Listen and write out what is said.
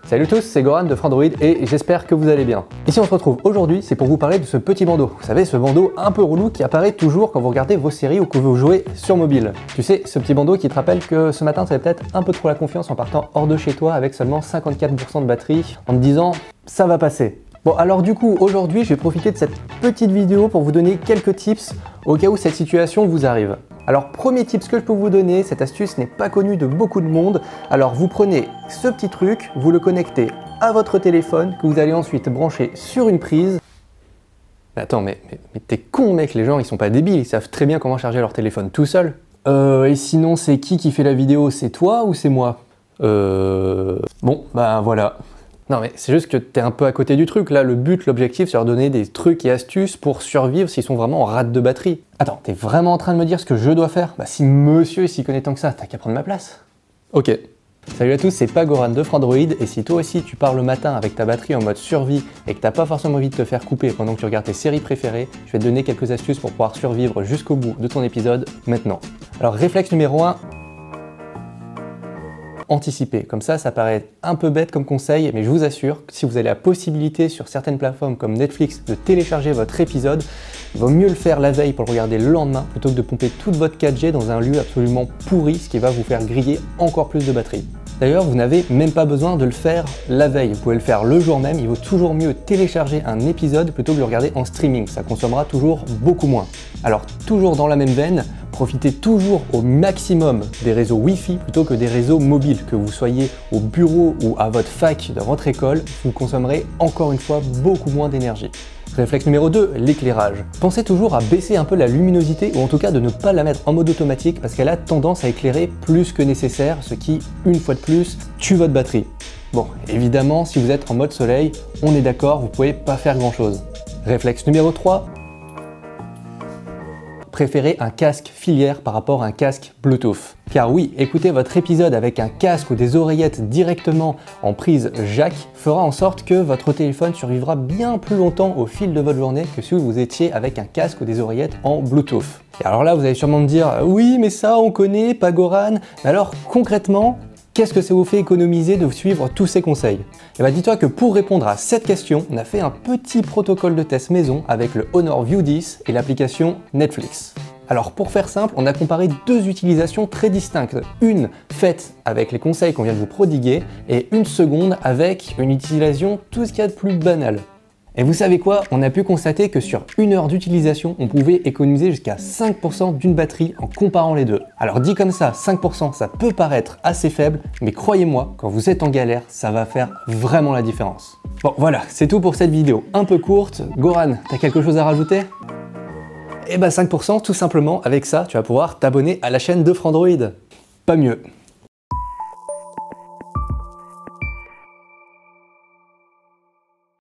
Salut tous, c'est Goran de Frandroid et j'espère que vous allez bien. Ici on se retrouve aujourd'hui, c'est pour vous parler de ce petit bandeau. Vous savez, ce bandeau un peu relou qui apparaît toujours quand vous regardez vos séries ou que vous jouez sur mobile. Tu sais, ce petit bandeau qui te rappelle que ce matin tu avais peut-être un peu trop la confiance en partant hors de chez toi avec seulement 54% de batterie, en te disant « ça va passer ». Bon alors du coup, aujourd'hui je vais profiter de cette petite vidéo pour vous donner quelques tips au cas où cette situation vous arrive. Alors premier tips que je peux vous donner, cette astuce n'est pas connue de beaucoup de monde. Alors vous prenez ce petit truc, vous le connectez à votre téléphone que vous allez ensuite brancher sur une prise. Mais attends, mais t'es con mec, les gens ils sont pas débiles, ils savent très bien comment charger leur téléphone tout seul. Et sinon c'est qui fait la vidéo? C'est toi ou c'est moi? Bon, bah voilà. Non mais c'est juste que t'es un peu à côté du truc, là le but, l'objectif c'est leur donner des trucs et astuces pour survivre s'ils sont vraiment en rate de batterie. Attends, t'es vraiment en train de me dire ce que je dois faire? Bah si monsieur s'y connaît tant que ça, t'as qu'à prendre ma place. Ok. Salut à tous, c'est Goran de Frandroid et si toi aussi tu pars le matin avec ta batterie en mode survie et que t'as pas forcément envie de te faire couper pendant que tu regardes tes séries préférées, je vais te donner quelques astuces pour pouvoir survivre jusqu'au bout de ton épisode maintenant. Alors réflexe numéro 1, anticiper. Comme ça paraît un peu bête comme conseil, mais je vous assure que si vous avez la possibilité sur certaines plateformes comme Netflix de télécharger votre épisode, il vaut mieux le faire la veille pour le regarder le lendemain plutôt que de pomper toute votre 4G dans un lieu absolument pourri, ce qui va vous faire griller encore plus de batterie. D'ailleurs, vous n'avez même pas besoin de le faire la veille, vous pouvez le faire le jour même, il vaut toujours mieux télécharger un épisode plutôt que de le regarder en streaming, ça consommera toujours beaucoup moins. Alors, toujours dans la même veine, profitez toujours au maximum des réseaux Wi-Fi plutôt que des réseaux mobiles. Que vous soyez au bureau ou à votre fac dans votre école, vous consommerez encore une fois beaucoup moins d'énergie. Réflexe numéro 2, l'éclairage. Pensez toujours à baisser un peu la luminosité ou en tout cas de ne pas la mettre en mode automatique parce qu'elle a tendance à éclairer plus que nécessaire, ce qui, une fois de plus, tue votre batterie. Bon, évidemment, si vous êtes en mode soleil, on est d'accord, vous pouvez pas faire grand chose. Réflexe numéro 3, préférez un casque filière par rapport à un casque Bluetooth. Car oui, écouter votre épisode avec un casque ou des oreillettes directement en prise jack fera en sorte que votre téléphone survivra bien plus longtemps au fil de votre journée que si vous étiez avec un casque ou des oreillettes en Bluetooth. Et alors là, vous allez sûrement me dire « oui, mais ça, on connaît, pas Goran ». Mais alors, concrètement, qu'est-ce que ça vous fait économiser de suivre tous ces conseils? Et bien dis-toi que pour répondre à cette question, on a fait un petit protocole de test maison avec le Honor View 10 et l'application Netflix. Alors pour faire simple, on a comparé deux utilisations très distinctes. Une faite avec les conseils qu'on vient de vous prodiguer et une seconde avec une utilisation tout ce qu'il y a de plus banal. Et vous savez quoi? On a pu constater que sur une heure d'utilisation, on pouvait économiser jusqu'à 5% d'une batterie en comparant les deux. Alors dit comme ça, 5% ça peut paraître assez faible, mais croyez-moi, quand vous êtes en galère, ça va faire vraiment la différence. Bon voilà, c'est tout pour cette vidéo un peu courte. Goran, t'as quelque chose à rajouter? Eh bah 5%, tout simplement, avec ça, tu vas pouvoir t'abonner à la chaîne de Frandroid. Pas mieux.